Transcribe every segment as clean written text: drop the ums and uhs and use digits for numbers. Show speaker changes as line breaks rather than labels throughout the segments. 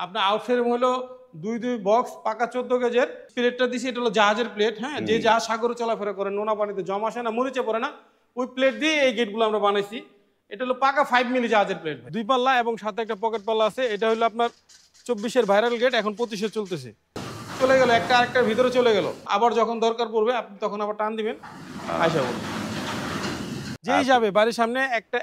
আপনার out frame হলো দুই দুই বক্স পাকা 14 গেজের। প্লেটটা দিছি, এটা হলো জাহাজের প্লেট। হ্যাঁ, যে জাহাজ সাগরে চলাফেরা করে, নোনা পানিতে জমা আসে না, মরিচে পড়ে না, ওই প্লেট দিয়ে এই গেটগুলো আমরা বানাইছি। এটা হলো পাকা 5 মিলি জাহাজের প্লেট, দুই পাল্লা এবং সাথে একটা পকেট পাল্লা আছে। এটা হলো আপনার 24-এর ভাইরাল গেট, এখন 25-এ চলতেছে। চলে গেল একটা আরেকটার ভিতরে চলে গেল, আবার যখন দরকার পড়বে আপনি তখন আবার টান দিবেন, আইসা বলুন। যেই যাবে বাড়ির সামনে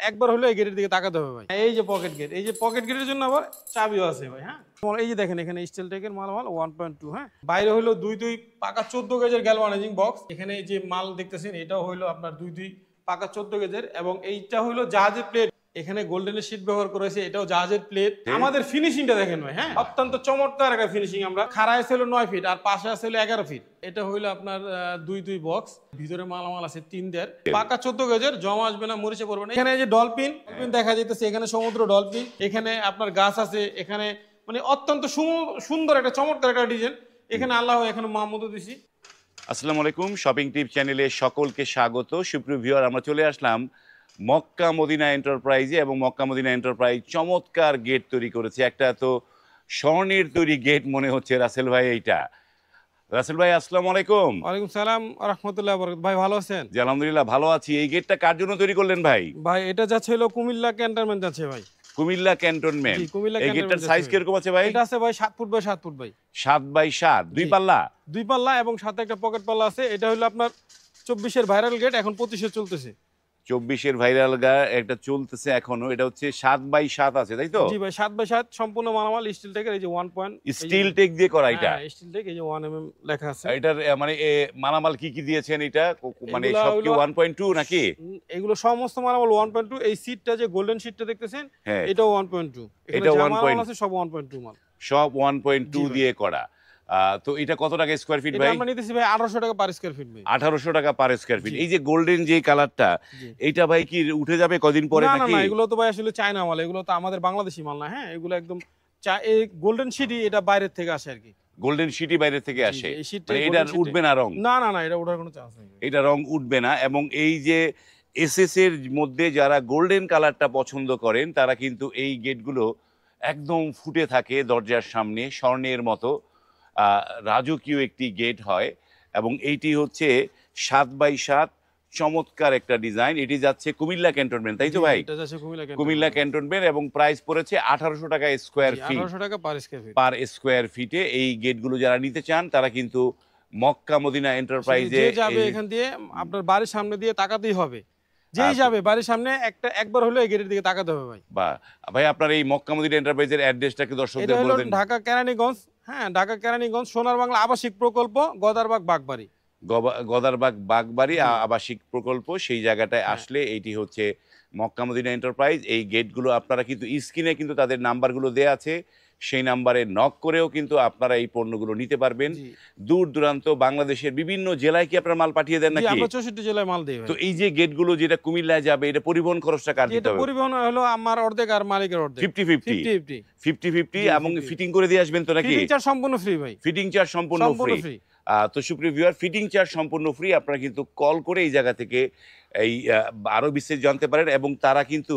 একবার হলো এই গেটের দিকে তাকাতে হবে ভাই। এই যে পকেট গেট, এই যে পকেট গেটের জন্য আবার চাবিও আছে ভাই। হ্যাঁ, এই যে দেখেন এখানে স্টিল টেকের মালামাল 1.2। হ্যাঁ, বাইরে হলো দুই দুই পাকা 14 গেজের গ্যালভানাইজিং বক্স। এখানে যে মাল দেখতেছেন এটাও হলো আপনার দুই দুই পাকা 14 গেজের, এবং এইটা হলো জাহাজের প্লেট। এখানে গোল্ডেনের শীট ব্যবহার করেছে, এটাও জাহাজের প্লেট। আমাদের ফিনিশিংটা দেখেন ভাই। হ্যাঁ, অত্যন্ত চমৎকার একটা ফিনিশিং। আমরা খাড়ায় ছিল 9 ফিট আর পাশে আছে 11 ফিট। এটা হইলো আপনার দুই দুই বক্স, ভিতরে মালামাল আছে 3 পাকা 14 গেজের, জমা আসবে না, মরিচে পড়বে না। এখানে এই যে ডলফিন দেখা যাইতেছে, এখানে সমুদ্র ডলফিন, এখানে আপনার গাছ আছে, এখানে মানে অত্যন্ত সুন্দর একটা চমৎকার একটা ডিজাইন। এখানে আল্লাহ এখানে মাহমুদও দিছি।
আসসালামু আলাইকুম, শপিং টিপ চ্যানেলে সকলকে স্বাগত। সুপ্রিয় ভিউয়ার, আমরা চলে আসলাম মক্কা মদিনা এন্টারপ্রাইজে, এবং মক্কা মদিনা এন্টারপ্রাইজ চমৎকার গেট তৈরি করেছে। একটা তো স্বর্ণের তৈরি গেট মনে হচ্ছে রাসেল ভাই। এইটা রাসেল ভাই, আসসালামু আলাইকুম।
ওয়ালাইকুম সালাম ওয়া রাহমাতুল্লাহি ওয়া বারাকাতুহু। ভাই ভালো আছেন?
জি আলহামদুলিল্লাহ ভালো আছি। এই গেটটা কার জন্য তৈরি করলেন ভাই?
ভাই এটা যাচ্ছে হলো কুমিল্লা ক্যান্টনমেন্ট যাচ্ছে ভাই।
কুমিল্লা ক্যান্টনমেন্ট।
কুমিল্লা
এই গেটটার সাইজ কিরকম আছে ভাই?
এটা আছে ভাই 7 ফুট বাই 7 ফুট ভাই।
7 বাই 7, দুই পাল্লা।
দুই পাল্লা এবং সাথে একটা পকেট পাল্লা আছে। এটা হলো আপনার 24-এর ভাইরাল গেট, এখন 25-এ চলতেছে।
24-এর ভাইরাল একটা চলতেছে এখনো। এটা হচ্ছে 7 বাই 7 আছে, তাই তো?
জি ভাই, 7 বাই 7 সম্পূর্ণ মালামাল স্টিল টেকের। এই যে 1 পয়েন্ট
স্টিল টেক দিয়ে করা এটা।
হ্যাঁ, স্টিল টেক, এই যে 1 mm লেখা আছে।
এটার মানে মালামাল কি কি দিয়েছেন এটা? মানে সব কি 1.2 নাকি?
এগুলো সমস্ত মালামাল 1.2। এই সিটটা যে গোল্ডেন সিটটা দেখতেছেন, এটাও 1.2।
এটা 1.2
আছে, সব 1.2 মাল,
সব 1.2 দিয়ে করা। তো এটা কত টাকা স্কয়ার ফিট ভাই?
এটা আমরা নিতেছি ভাই 1800 টাকা পার স্কয়ার ফিট ভাই।
1800 টাকা পার স্কয়ার ফিট। এই যে গোল্ডেন যে কালারটা, এটা ভাই কি উঠে যাবে কদিন পরে নাকি?
না, এগুলো তো ভাই আসলে চায়না মাল, এগুলো তো আমাদের বাংলাদেশি মাল না। হ্যাঁ, এগুলো একদম এই গোল্ডেন সিটি, এটা বাইরের থেকে আসে আর কি।
গোল্ডেন সিটি বাইরে থেকে আসে, মানে এটা উঠবে না রং?
না, এটা ওঠার কোনো চান্স নেই,
এটা রং উঠবে না। এবং এই যে এসএস এর মধ্যে যারা গোল্ডেন কালারটা পছন্দ করেন, তারা কিন্তু এই গেটগুলো একদম ফুটে থাকে দরজার সামনে, স্বর্ণের মতো রাজকীয় একটি গেট হয়। এবং এইটি হচ্ছে 7 বাই 7, চমৎকার একটা ডিজাইন। এটি যাচ্ছে কুমিল্লা ক্যান্টনমেন্ট, তাই তো ভাই? কুমিল্লা ক্যান্টনমেন্ট, এবং প্রাইস পড়েছে 1800 টাকা স্কয়ার ফিট।
1800 টাকা
পার স্কয়ার ফিটে। এই গেটগুলো যারা নিতে চান তারা কিন্তু মক্কা মদিনা এন্টারপ্রাইজে
যাবে, এখান দিয়ে আপনার বাড়ির সামনে দিয়ে তাকাতেই হবে। যেই যাবে বাড়ির সামনে একবার হলো এই গেটের দিকে তাকাতে হবে ভাই।
বা ভাই, আপনার এই মক্কা মদিনা এন্টারপ্রাইজের অ্যাড্রেসটা কি দর্শকদের বলে দেন?
ঢাকা কেরানীগঞ্জ। হ্যাঁ, ঢাকা কেরানীগঞ্জ, সোনার বাংলা আবাসিক প্রকল্প, গদারবাগ বাগবাড়ি।
গদারবাগ বাগবাড়ি আবাসিক প্রকল্প, সেই জায়গাটায় আসলে এইটি হচ্ছে মক্কা মদিনা এন্টারপ্রাইজ। এই গেটগুলো আপনারা কিন্তু স্ক্রিনে কিন্তু তাদের নাম্বারগুলো দেয়া আছে, সেই নাম্বারে নক করেও কিন্তু আপনারা এই পণ্যগুলো নিতে পারবেন। দূর দূরান্ত বাংলাদেশের বিভিন্ন জেলায় কি আপনারা মাল পাঠিয়ে দেন নাকি?
আমরা 64 জেলায় মাল দেই।
তো এই যে গেটগুলো যেটা কুমিল্লায় যাবে, এটা পরিবহন খরচটা কার দিতে হবে?
পরিবহন হলো আমার অর্ধেক আর মালিকের অর্ধেক,
50-50 এবং ফিটিং করে দিয়ে আসবেন তো নাকি?
ফিটিং চার্জ সম্পূর্ণ ফ্রি ভাই।
ফিটিং চার্জ সম্পূর্ণ ফ্রি। তো সুপ্রিয় ভিউয়ার, ফিটিং চার্জ সম্পূর্ণ ফ্রি। আপনারা কিন্তু কল করে এই জায়গা থেকে এই আরো বিস্তারিত জানতে পারেন। এবং তারা কিন্তু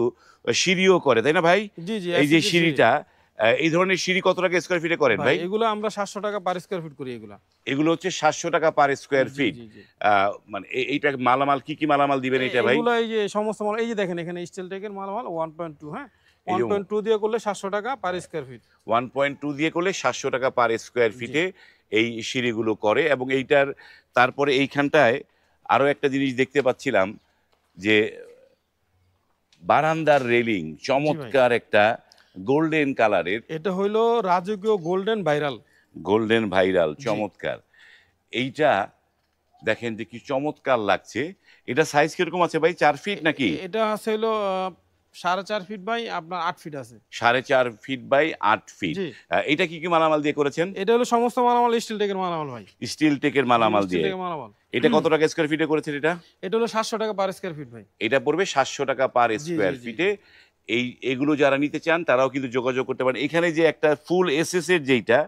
সিঁড়িও করে, তাই না ভাই? এই যে সিঁড়িটা, এই ধরনের সিঁড়ি কত টাকা স্কয়ার ফিটে করেন ভাই?
এগুলো আমরা 700 টাকা পার স্কয়ার ফিট করি।
এগুলো হচ্ছে 700 টাকা পার স্কয়ার ফিট। মানে এইটা মালামাল কি কি মালামাল দিবেন এটা ভাই?
এগুলো এই যে সমস্ত মাল, এই যে দেখেন এখানে স্টিল টেকের মালামাল 1.2। হ্যাঁ, 1.2 দিয়ে করলে 700 টাকা পার স্কয়ার ফিট।
1.2 দিয়ে করলে 700 টাকা পার স্কয়ার ফিটে এই সিঁড়িগুলো করে। এবং এইটার তারপরে এইখানটায় আরো একটা জিনিস দেখতে পাচ্ছিলাম, যে বারান্দার রেলিং চমৎকার একটা গোল্ডেন কালারের।
এটা হইলো রাজকীয় গোল্ডেন ভাইরাল,
চমৎকার। এইটা দেখেন যে কি চমৎকার লাগছে। এটা সাইজ কিরকম আছে ভাই? 4 ফিট নাকি?
এটা আছে হলো 4.5 ফিট বাই আপনার 8 ফিট আছে।
4.5 ফিট বাই 8 ফিট। এটা কি কি মালামাল দিয়ে করেছেন?
এটা হলো সমস্ত মালামাল স্টিল টেকের মালামাল ভাই।
স্টিল টেকের মালামাল দিয়ে। এটা কত টাকা স্কয়ার ফিটে করেছেন এটা?
এটা হলো 700 টাকা পার স্কয়ার ফিট ভাই।
এটা পড়বে 700 টাকা পার স্কয়ার ফিটে। এগুলো যারা নিতে চান তারাও কিন্তু যোগাযোগ করতে পারেন। এখানে যে একটা ফুল এসএস এর যেটা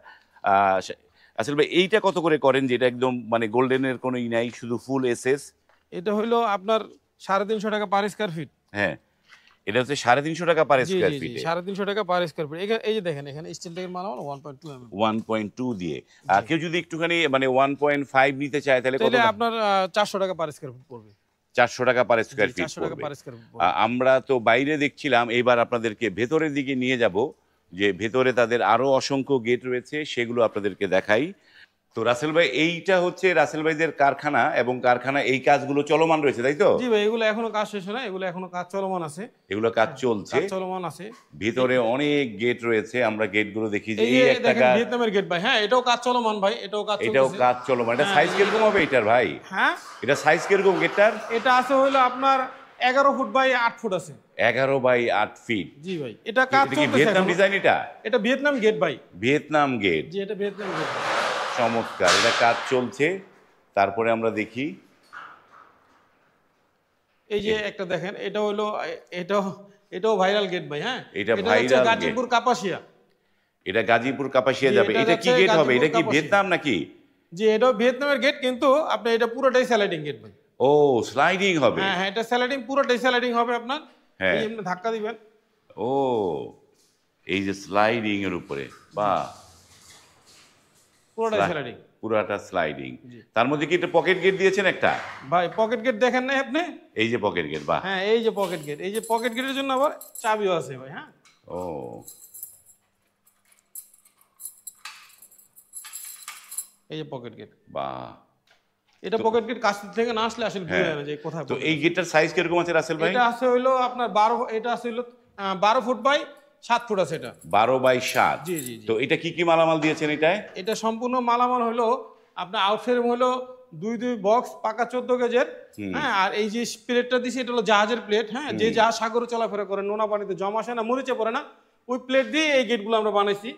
আসলে ভাই, এইটা কত করে করেন, যেটা একদম মানে গোল্ডেনের কোনো ই নাই, শুধু ফুল এসএস?
এটা হলো আপনার 350 টাকা পার স্কয়ার ফিট।
হ্যাঁ, এটা হচ্ছে 350 টাকা পার
জি
স্কয়ার
জি জি
ফিটে,
350 টাকা পার স্কয়ার ফিট। এই যে দেখেন এখানে স্টিল থেকে মালামাল 1.2 mm।
1.2 দিয়ে।
জি।
কেউ যদি একটুখানি মানে 1.5 নিতে চায় তাহলে কত
তাইলে আপনার 400 টাকা পার স্কয়ার ফিট পড়বে।
400 টাকা পার
জি,
স্কয়ার ফিট
400 টাকা
পড়বে।
পার স্কয়ার ফিট পড়বে।
আমরা তো বাইরে দেখছিলাম, এবার আপনাদেরকে ভেতরের দিকে নিয়ে যাব, যে ভেতরে তাদের আরো অসংখ্য গেট রয়েছে, সেগুলো আপনাদেরকে দেখাই। তো রাসেল ভাই, এইটা হচ্ছে রাসেল ভাইদের কারখানা, এবং কারখানা এই কাজগুলো চলমান রয়েছে, তাই তো?
জি ভাই, এগুলো এখনো কাজ শেষ হয় না, এগুলো এখনো কাজ চলমান আছে।
এগুলো কাজ চলছে,
কাজ চলমান আছে।
ভিতরে অনেক গেট রয়েছে, আমরা গেটগুলো দেখি যে
এই
এই
যে
একটা
দেখেন ভিয়েতনামের গেট ভাই, হ্যাঁ এটাও কাজ চলমান ভাই, এটাও কাজ
এটাও
চলতেছে।
কাজ চলমান। এটা
হ্যাঁ,
সাইজ কিরকম হবে এটার ভাই?
হ্যাঁ,
এটা সাইজ কিরকম গেটটার?
এটা আছে হইলো আপনার 11 ফুট বাই 8 ফুট আছে।
11 বাই 8 ফিট।
জি ভাই, এটা কাজ
এটা কি
চলতেছে
ভিয়েতনাম
এখনো।
ডিজাইন? এটা
ভিয়েতনাম গেট ভাই।
ভিয়েতনাম গেট,
জি, এটা ভিয়েতনাম গেট।
চমৎকার। এটা কাজ চলছে। তারপরে আমরা দেখি
এই যে একটা দেখেন, এটা হইলো এটাও ভাইরাল গেট ভাই। হ্যাঁ,
এটা
হচ্ছে
ভাইরাল গেট।
গাজীপুর কাপাসিয়া।
এটা গাজীপুর কাপাসিয়া
জি,
যাবে।
এটা
এটা কি
যাচ্ছে
গেট হবে?
গাজীপুর
এটা কি
কাপাসিয়া।
ভিয়েতনাম নাকি?
জি, এটাও ভিয়েতনামের গেট, কিন্তু আপনি এটা পুরোটাই স্যালাইডিং গেট ভাই।
ও, স্লাইডিং হবে।
হ্যাঁ হ্যাঁ, এটা স্যালাইডিং, পুরোটাই স্যালাইডিং হবে আপনার।
হ্যাঁ।
এই যে আপনি ধাক্কা দিবেন।
ও, এই যে স্লাইডিং এর উপরে, বাহ,
পুরোটাই স্যালাইডিং
পুরাটা স্লাইডিং।
জি।
তার মধ্যে কি এটা পকেট গেট দিয়েছেন একটা?
ভাই পকেট গেট দেখেন না আপনি?
এই যে পকেট গেট, বাহ।
হ্যাঁ, এই যে পকেট গেট, এই যে পকেট গেটের জন্য আবার চাবিও আছে ভাই। হ্যাঁ,
ও,
এই যে পকেট গেট।
বাহ।
এটা পকেট গেট কাছ থেকে না আসলে আসলে বুঝে
হ্যাঁ।
না যে কোথায়
তো
pocket
এই
gate।
গেটটার সাইজ কিরকম আছে রাসেল ভাই?
এটা আছে হইলো আপনার 12, এটা আছে হইলো 12 ফুট বাই 7 ফুট আছে এটা।
12 বাই 7।
জি জি জি।
তো এটা কি কি মালামাল দিয়েছেন এটায়?
এটা সম্পূর্ণ মালামাল হলো আপনার আউটফ্রেম হলো দুই বক্স পাকা 14 গেজের। হ্যাঁ, আর এই যে প্লেটটা দিছি এটা হলো জাহাজের প্লেট। হ্যাঁ, যে জাহাজ সাগরে চলাফেরা করে, নোনা পানিতে জমা আসে না, মরিচে পড়ে না, ওই প্লেট দিয়ে এই গেটগুলো আমরা বানাইছি।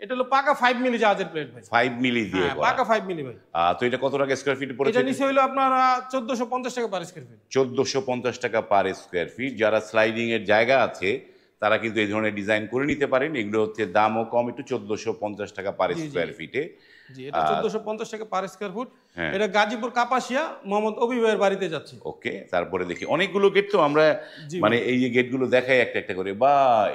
এটা হলো পাকা 5 মিলি জাহাজের প্লেট ভাই।
5 মিলি দিয়ে
হ্যাঁ,
করা।
পাকা 5 মিলি ভাই।
তো এটা কত টাকা স্কয়ার ফিট পড়েছে?
এটা নিচে হইলো আপনার 1450 টাকা পার স্কয়ার ফিট।
1450 টাকা পার স্কয়ার ফিট। যারা স্লাইডিং এর জায়গা আছে তারা কিন্তু এই ধরনের ডিজাইন করে নিতে পারেন। এগুলো হচ্ছে দামও কম একটু, 1450 টাকা পার
জি, জি।
স্কয়ার ফিটে।
জি, এটা 1450 টাকা পার স্কয়ার ফুট।
হ্যাঁ।
এটা গাজীপুর কাপাসিয়া মোহাম্মদ অবি ভাইয়ের বাড়িতে যাচ্ছে।
ওকে, তারপরে দেখি অনেকগুলো গেট, তো আমরা
জি
মানে এই যে গেটগুলো দেখাই একটা একটা করে। বা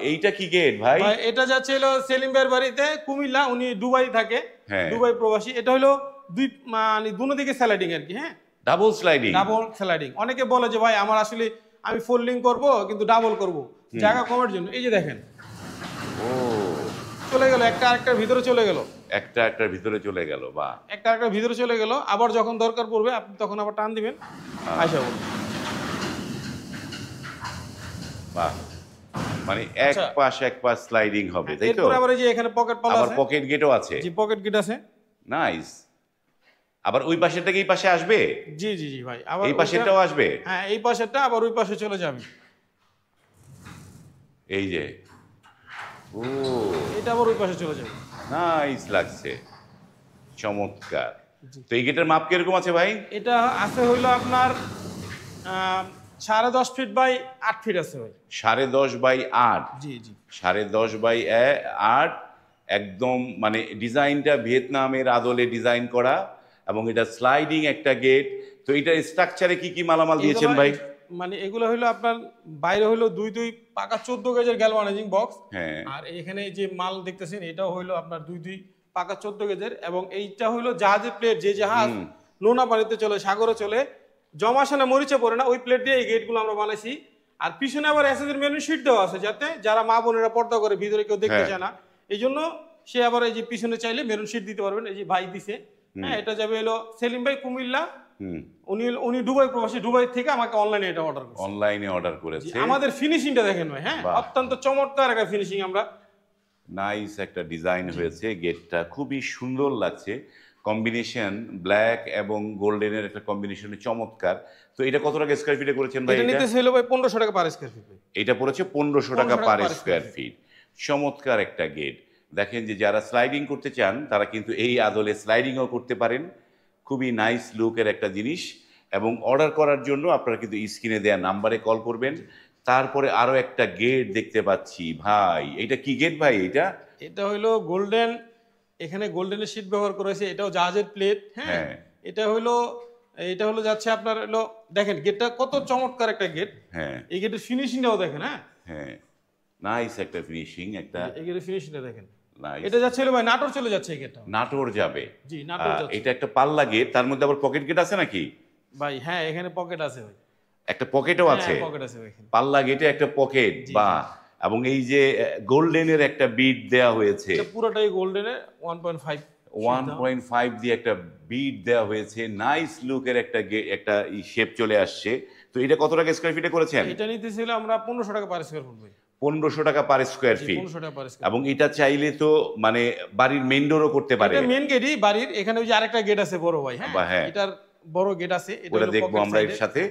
এইটা কি গেট ভাই?
ভাই, এটা যাচ্ছে হলো সেলিম ভাইয়ের বাড়িতে কুমিল্লা, উনি দুবাই থাকে।
হ্যাঁ।
দুবাই প্রবাসী। এটা হলো দুই মানে দুনো দিকে স্যালাইডিং আর কি। হ্যাঁ,
ডাবল স্লাইডিং।
ডাবল স্যালাইডিং। অনেকে বলে যে ভাই আমার আসলে আমি ফোল্ডিং করব কিন্তু ডাবল করব জায়গা কমের জন্য। এই যে দেখেন,
ও,
চলে গেল, একটা আরেকটার ভিতরে চলে গেল,
একটা একটার ভিতরে চলে গেল। বা
একটা আরেকটার ভিতরে চলে গেল। আবার যখন দরকার পড়বে আপনি তখন আবার টান দিবেন, আইসা বলুন।
বাহ, মানে এক
আচ্ছা।
পাশ এক পাশ স্লাইডিং হবে, তাই তো?
এরপর আবার এই যে এখানে পকেট পালা
আবার
আছে।
পকেট গেটও আছে।
জি, পকেট গেট আছে।
নাইস। আবার ওই পাশেরটা কি এই পাশে আসবে?
জি জি জি ভাই, আবার
এই পাশেরটাও আসবে?
হ্যাঁ, এই পাশেরটা আবার ওই পাশে চলে যাবে।
এই যে, ও,
এটা আবার ওই পাশে চলে যাবে।
নাইস লাগছে, চমৎকার।
জি।
তো এই গেটের মাপ কিরকম আছে ভাই?
এটা আছে হইলো আপনার 10.5 ফিট বাই 8 ফিট আছে ভাই।
10.5 বাই 8।
G G.
10.5 বাই 8। একদম মানে ডিজাইনটা ভিয়েতনামের আদলে ডিজাইন করা, এবং এটা স্লাইডিং একটা গেট। তো এটা স্ট্রাকচারে কি কি মালামাল দিয়েছেন
এগুলো
ভাই?
মানে এগুলো হইলো আপনার বাইরে হইলো দুই পাকা 14 গেজের গ্যালভানাইজিং বক্স।
হ্যাঁ।
আর এখানে যে মাল দেখতেছেন এটাও হইলো আপনার দুই পাকা 14 গেজের, এবং এইটা হইলো জাহাজের প্লেট, যে জাহাজ নোনা পানিতে চলে, সাগরে চলে, জমা আসে না, মরিচে পড়ে না, ওই প্লেট দিয়ে এই গেটগুলো আমরা বানাইছি। আর পিছনে আবার এসএসের মেনু শিট দেওয়া আছে, যাতে যারা মা বোনেরা পর্দা করে ভিতরে কেউ দেখতে
হ্যাঁ।
চায় না, এই জন্য সে আবার এই যে পিছনে চাইলে মেরুন শিট দিতে পারবেন। এই যে ভাই দিছে। হ্যাঁ, এটা যাবে হলো সেলিম ভাই কুমিল্লা। উনি দুবাই প্রবাসী, দুবাই থেকে আমাকে অনলাইনে এটা অর্ডার করছে।
অনলাইনে অর্ডার করেছে।
আমাদের ফিনিশিংটা দেখেন ভাই। হ্যাঁ,
বাহ।
অত্যন্ত চমৎকার একটা ফিনিশিং আমরা।
নাইস একটা ডিজাইন হয়েছে। গেটটা খুবই সুন্দর লাগছে। কম্বিনেশন ব্ল্যাক এবং গোল্ডেনের একটা কম্বিনেশনে চমৎকার। তো এটা কত টাকা স্কয়ার ফিটে করেছেন ভাই?
এটা
এটা
নিতেছে হলো ভাই 1500 টাকা পার স্কয়ার ফিট।
এটা পড়েছে 1500 টাকা
1500
পার
টাকা per
স্কয়ার
square
ফিট। চমৎকার একটা গেট। দেখেন যে যারা স্লাইডিং করতে চান তারা কিন্তু এই আদলে স্লাইডিংও করতে পারেন। খুবই নাইস লুকের একটা জিনিস। এবং অর্ডার করার জন্য আপনারা কিন্তু স্ক্রিনে দেওয়া নাম্বারে কল করবেন। তারপরে আরো একটা গেট দেখতে পাচ্ছি ভাই। এটা কি গেট ভাই?
এটা হইলো গোল্ডেন, এখানে গোল্ডেনের শীট ব্যবহার করা হয়েছে। এটাও জাহাজের প্লেট। হ্যাঁ,
হ্যাঁ।
এটা হলো যাচ্ছে আপনার হলো, দেখেন গেটটা কত চমৎকার একটা গেট।
হ্যাঁ।
এই গেটের ফিনিশিংটাও দেখেন। হ্যাঁ,
হ্যাঁ, নাইস একটা ফিনিশিং, একটা
এই গেটের ফিনিশিংটা দেখেন।
নাইস।
এটা যাচ্ছে হলো ভাই নাটোর চলে যাচ্ছে এই গেটটা।
নাটোর যাবে।
জি নাটোর যাচ্ছে
এটা একটা পাল্লা গেট, তার মধ্যে আবার পকেট গেট আছে নাকি?
ভাই। হ্যাঁ এখানে পকেট আছে ভাই।
একটা পকেটও
হ্যাঁ
আছে,
পকেট আছে ভাই এখানে।
পাল্লা গেটে একটা পকেট।
জি,
বা এবং এই যে গোল্ডেনের একটা বিট দেয়া হয়েছে,
এটা পুরোটাই গোল্ডেনের 1.5
1.5 দিয়ে একটা বিট দেওয়া হয়েছে। নাইস লুকের একটা একটা শেপ চলে আসছে। তো এটা কত টাকা স্কয়ার ফিটে করেছেন?
এটা নিতেছিল আমরা 1500 টাকা পার স্কয়ার ফুট ভাই।
1500 টাকা পার স্কয়ার ফিট।
1500 টাকা পার স্কয়ার।
এবং এটা চাইলে তো মানে বাড়ির মেইন ডোরও করতে পারে।
এটা মেইন গেটই বাড়ির। এখানে ওই যে আরেকটা গেট আছে বড় ভাই। হ্যাঁ এটার বড় গেট আছে। এটা
ওটা
হলো
দেখবো
পকেট
আমরা এর সাথে।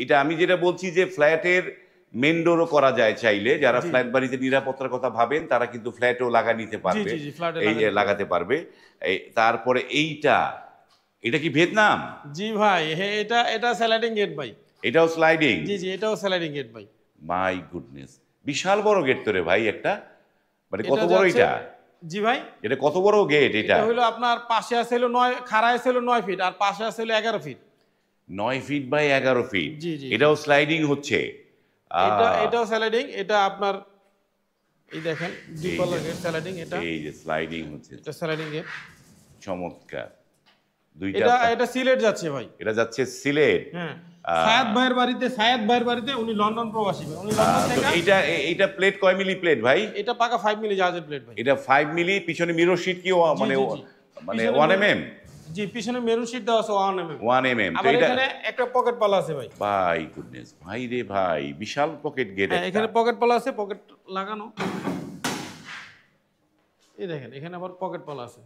এটা আমি যেটা বলছি যে ফ্ল্যাটের মেইন ডোরও করা যায় চাইলে। যারা ফ্ল্যাট বাড়িতে নিরাপত্তার কথা ভাবেন তারা কিন্তু ফ্ল্যাটেও লাগা নিতে পারবে,
জি ফ্ল্যাটে
এই লাগাতে পারবে। তারপরে এটা কি ভিয়েতনাম?
জি ভাই। হ্যাঁ এটা স্লাইডিং গেট ভাই।
এটাও স্লাইডিং?
জি এটাও স্লাইডিং গেট ভাই।
মাই গুডনেস, বিশাল বড় গেট তো রে ভাই একটা। মানে কত
এটা
বড়
যাচ্ছে-
এটা?
জি ভাই।
এটা কত বড় গেট এটা?
এটা হলো আপনার পাশে আছে হলো 9, খাড়ায় আছে হলো 9 ফিট আর পাশে আছে হলো 11 ফিট।
9 feet by 11 feet.
জি
এটাও স্লাইডিং হচ্ছে?
এটাও স্লাইডিং। এটা আপনার এই দেখেন দুই পাল্লার গেট স্লাইডিং।
এই যে স্লাইডিং হচ্ছে,
এটা স্লাইডিং গেট।
চমৎকার। দুইটা
এটা সিলেট যাচ্ছে ভাই।
এটা যাচ্ছে সিলেট।
হ্যাঁ সায়েদ ভাইয়ের বাড়িতে উনি লন্ডন প্রবাসী ভাই। উনি লন্ডন
তো
থেকে।
এইটা প্লেট কয় মিলি প্লেট ভাই?
এটা পাকা 5 মিলি জাহাজের প্লেট ভাই।
এটা 5 মিলি। পিছনে মিরর শীট কি মানে মানে
পিছনে
1 mm?
জি পিছনে মেরুন শীট দেওয়া আছে 1 mm।
1 mm। তো
আবার
এটা
এখানে একটা পকেট পালা আছে ভাই।
ভাই গুডনেস, ভাই রে ভাই, বিশাল পকেট গেট।
হ্যাঁ এখানে পকেট পালা আছে, পকেট লাগানো। এই দেখেন এখানে আবার পকেট পালা আছে।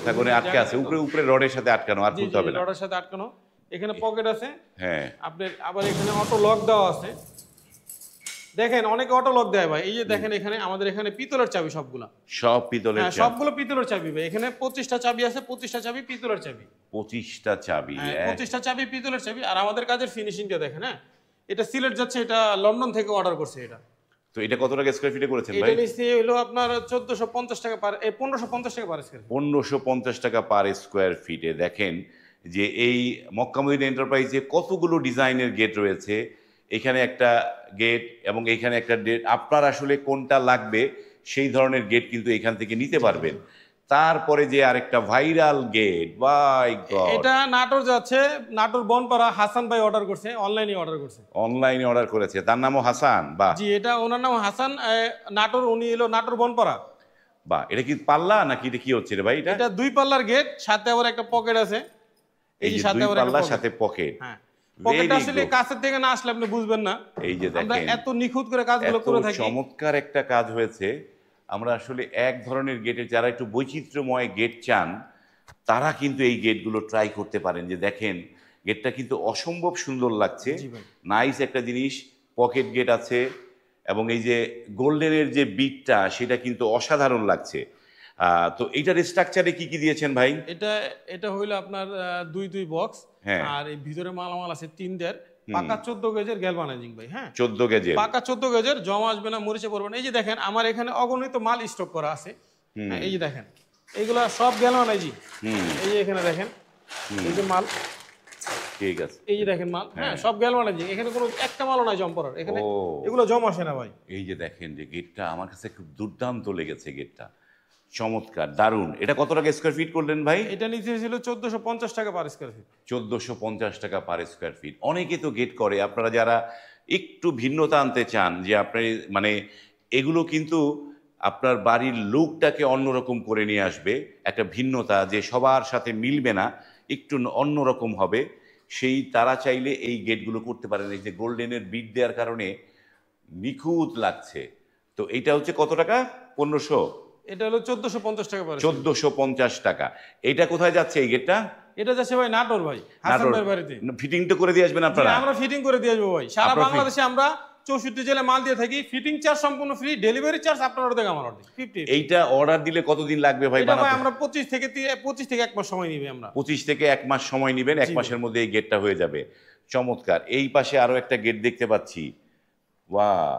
তারপরে আটকে আছে উপরে রডের সাথে আটকানো, আর খুলতে হবে না।
রডের সাথে আটকানো। এখানে পকেট আছে।
হ্যাঁ
আপনার আবার এখানে অটো লক দেওয়া আছে। দেখেন অনেকে অটো লক দেয় ভাই। এই যে দেখেন এখানে আমাদের এখানে পিতলের চাবি সবগুলা।
সব পিতলের
হ্যাঁ
চাবি?
সবগুলো পিতলের চাবি ভাই। এখানে 25টা চাবি আছে, 25টা চাবি পিতলের চাবি।
25টা চাবি?
হ্যাঁ 25টা চাবি পিতলের চাবি। আর আমাদের কাজের ফিনিশিংটা দেখেন। হ্যাঁ এটা সিলেট যাচ্ছে, এটা লন্ডন থেকে অর্ডার করছে এটা।
তো এটা কত টাকা স্কয়ার ফিটে করেছেন ভাই?
এটা নিচে হলো আপনার 1450 টাকা পার 1550 টাকা পার স্কয়ার।
1550 টাকা পার স্কয়ার ফিটে। দেখেন যে এই মক্কা মদিনা এন্টারপ্রাইজে কতগুলো ডিজাইনের গেট রয়েছে। এখানে একটা গেট এবং এখানে একটা গেট। আপনার আসলে কোনটা লাগবে সেই ধরনের গেট কিন্তু এখান থেকে নিতে পারবেন। তারপরে যে আরেকটা ভাইরাল গেট, বাই গড,
এটা নাটোর যাচ্ছে, নাটোর বনপাড়া হাসান ভাই অর্ডার করছে, অনলাইনে অর্ডার করছে।
অনলাইনে অর্ডার করেছে, তার নামও হাসান? বাহ।
জি এটা ওনার নাম হাসান। নাটোর, উনি এলো নাটোর বনপাড়া।
বাহ, এটা কি পাল্লা নাকি এটা কি হচ্ছে রে ভাই?
এটা দুই পাল্লার গেট, সাথে আবার একটা পকেট আছে।
এই যে দুই পাল্লার সাথে পকেট।
হ্যাঁ পকেটটা আসলে কাছের থেকে না আসলে আপনি বুঝবেন না।
এই যে
আমরা
দেখেন
এত নিখুঁত করে কাজগুলো করে থাকি।
চমৎকার একটা কাজ হয়েছে। আমরা আসলে এক ধরনের গেটে, যারা একটু বৈচিত্র্যময় গেট চান তারা কিন্তু এই গেটগুলো ট্রাই করতে পারেন। যে দেখেন গেটটা কিন্তু অসম্ভব সুন্দর লাগছে। নাইস একটা জিনিস, পকেট গেট আছে এবং এই যে গোল্ডেনের যে বিটটা সেটা কিন্তু অসাধারণ লাগছে। তো এইটার স্ট্রাকচারে কি কি দিয়েছেন ভাই?
এটা হইলো আপনার দুই বক্স। আর এই ভিতরে মালামাল আছে 3 পাকা 14 গেজের গ্যালভানাইজিং ভাই। হ্যাঁ
14 গেজের
পাকা 14 গেজের, জমা আসবে না, মরিচে পড়বে না। এই যে দেখেন আমার এখানে অগণিত মাল স্টক করা আছে। এই যে দেখেন এইগুলা সব গ্যালভানাইজিং। এই যে এখানে দেখেন এই যে মাল,
ঠিক আছে,
এই যে দেখেন মাল। হ্যাঁ সব গ্যালভানাইজিং। এখানে কোনো একটা মালও নাই জম পড়ার। এখানে এগুলো জম আসে না ভাই।
এই যে দেখেন যে গেটটা আমার কাছে খুব দুর্দান্ত লেগেছে। গেটটা চমৎকার, দারুণ। এটা কত টাকা স্কয়ার ফিট করলেন ভাই?
এটা নিচে ছিল 1450 টাকা পার স্কয়ার ফিট।
1450 টাকা পার স্কয়ার ফিট। অনেকে তো গেট করে, আপনারা যারা একটু ভিন্নতা আনতে চান, যে আপনি মানে এগুলো কিন্তু আপনার বাড়ির লুকটাকে অন্যরকম করে নিয়ে আসবে, একটা ভিন্নতা যে সবার সাথে মিলবে না, একটু অন্যরকম হবে, সেই তারা চাইলে এই গেটগুলো করতে পারেন। এই যে গোল্ডেনের বিট দেওয়ার কারণে নিখুঁত লাগছে। তো এইটা হচ্ছে কত টাকা? 1500?
এটা হলো 1450 টাকা পার।
1450 টাকা। এটা কোথায় যাচ্ছে এই গেটটা?
এটা যাচ্ছে ভাই নাটোর ভাই, হাসান ভাইয়ের বাড়িতে।
ফিটিং তো করে দিয়ে আসবেন আপনারা?
আমরা ফিটিং করে দিয়ে আসবো ভাই। সারা বাংলাদেশে আমরা 64 জেলায় মাল দিয়ে থাকি। ফিটিং চার্জ সম্পূর্ণ ফ্রি, ডেলিভারি চার্জ আপনার অর্ধেক আমার অর্ধেক 50।
এইটা অর্ডার দিলে কতদিন লাগবে ভাই
এটা ভাই
বানাতে?
আমরা 25 থেকে 1 মাস সময় নিবে। আমরা
25 থেকে 1 মাস সময় নেবেন, 1 মাসের মধ্যে এই গেটটা হয়ে যাবে। চমৎকার। এই পাশে আরো একটা গেট দেখতে পাচ্ছি। ওয়াও,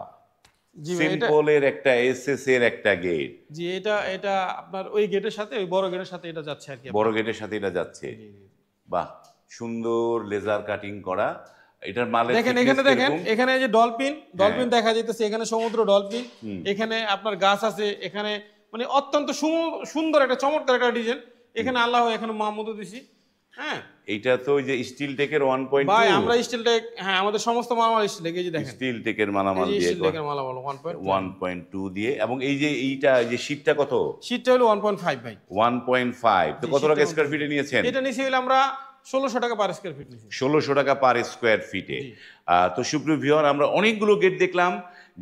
সিম্পলের একটা এসএস এর একটা গেট।
জি এটা আপনার ওই গেটের সাথে, ওই বড় গেটের সাথে এটা যাচ্ছে আর কি।
বড় গেটের সাথে এটা যাচ্ছে। বাহ, সুন্দর লেজার কাটিং করা এটার মালের
দেখেন
thickness
এখানে দেখেন
কিরকম?
এখানে এই যে ডলফিন দেখা যাইতেছে, এখানে সমুদ্র ডলফিন, এখানে আপনার গাছ আছে, এখানে মানে অত্যন্ত সুন্দর একটা চমৎকার একটা ডিজাইন। এখানে আল্লাহ এখানে মাহমুদও দিছি। হ্যাঁ
এইটা তো ওই যে স্টিল টেকের 1.2
ভাই আমরা স্টিল টেক, হ্যাঁ আমাদের সমস্ত মালামাল স্টিল টেক, এই যে দেখেন
স্টিল টেকের মালামাল
এই যে
দিয়ে
স্টিল টেকের মালামাল 1.2,
1.2 দিয়ে। এবং এই যে এইটা যে শীটটা কত?
শীটটা হলো 1.5 ভাই।
1.5। তো কত টাকা স্কয়ার ফিটে নিয়েছেন?
এটা নিছি হলো আমরা 1600 টাকা পার স্কয়ার ফিট নিছি।
1600 টাকা পার স্কয়ার ফিটে। তো সুপ্রিয় ভিউয়ার, আমরা অনেকগুলো গেট দেখলাম।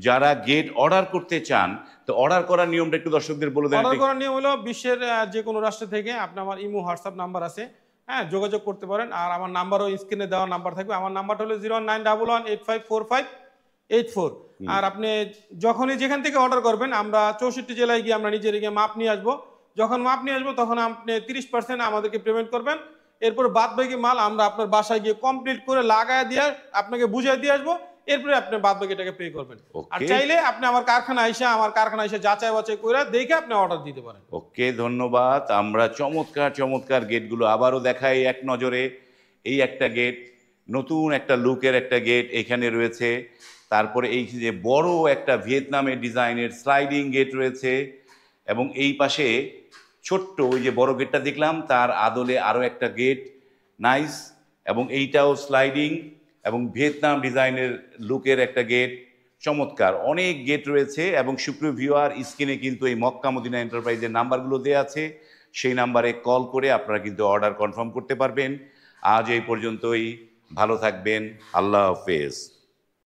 যারা গেট অর্ডার করতে চান, তো অর্ডার করার নিয়মটা একটু দর্শকদের বলে দেন।
অর্ডার করার নিয়ম হলো বিশ্বের যে কোনো রাষ্ট্র থেকে আপনি আমার ইমো হোয়াটসঅ্যাপ নাম্বার আছে, হ্যাঁ যোগাযোগ করতে পারেন। আর আমার নাম্বারও স্ক্রিনে দেওয়া নাম্বার থাকবে। আমার নাম্বারটা হলো 09111854584। আর আপনি যখনই যেখান থেকে অর্ডার করবেন, আমরা 64 জেলায় গিয়ে আমরা নিজের গিয়ে মাপ নিয়ে আসবো। যখন মাপ নিয়ে আসবো তখন আপনি 30% আমাদেরকে পেমেন্ট করবেন। এরপর বাদ বাকি মাল আমরা আপনার বাসায় গিয়ে কমপ্লিট করে লাগায় দিয়ে আপনাকে বুঝিয়ে দিয়ে আসবো। এরপরে আপনি বাদ বাকিটাকে পে করবেন। আর চাইলে আপনি আমার কারখানা এসে যাচাই বাছাই করে দেখে আপনি অর্ডার দিতে পারেন।
ওকে, ধন্যবাদ। আমরা চমৎকার চমৎকার গেটগুলো আবারও দেখাই এক নজরে। এই একটা গেট, নতুন একটা লুকের একটা গেট এখানে রয়েছে। তারপরে এই যে বড় একটা ভিয়েতনামের ডিজাইনের স্লাইডিং গেট রয়েছে, এবং এই পাশে ছোট্ট ওই যে বড় গেটটা দেখলাম তার আদলে আরও একটা গেট, নাইস। এবং এইটাও স্লাইডিং এবং ভিয়েতনাম ডিজাইনের লুকের একটা গেট, চমৎকার। অনেক গেট রয়েছে। এবং সুপ্রিয় ভিউয়ার, স্ক্রিনে কিন্তু এই মক্কা মদিনা এন্টারপ্রাইজের নাম্বারগুলো দেওয়া আছে, সেই নাম্বারে কল করে আপনারা কিন্তু অর্ডার কনফার্ম করতে পারবেন। আজ এই পর্যন্তই, ভালো থাকবেন, আল্লাহ হাফেজ।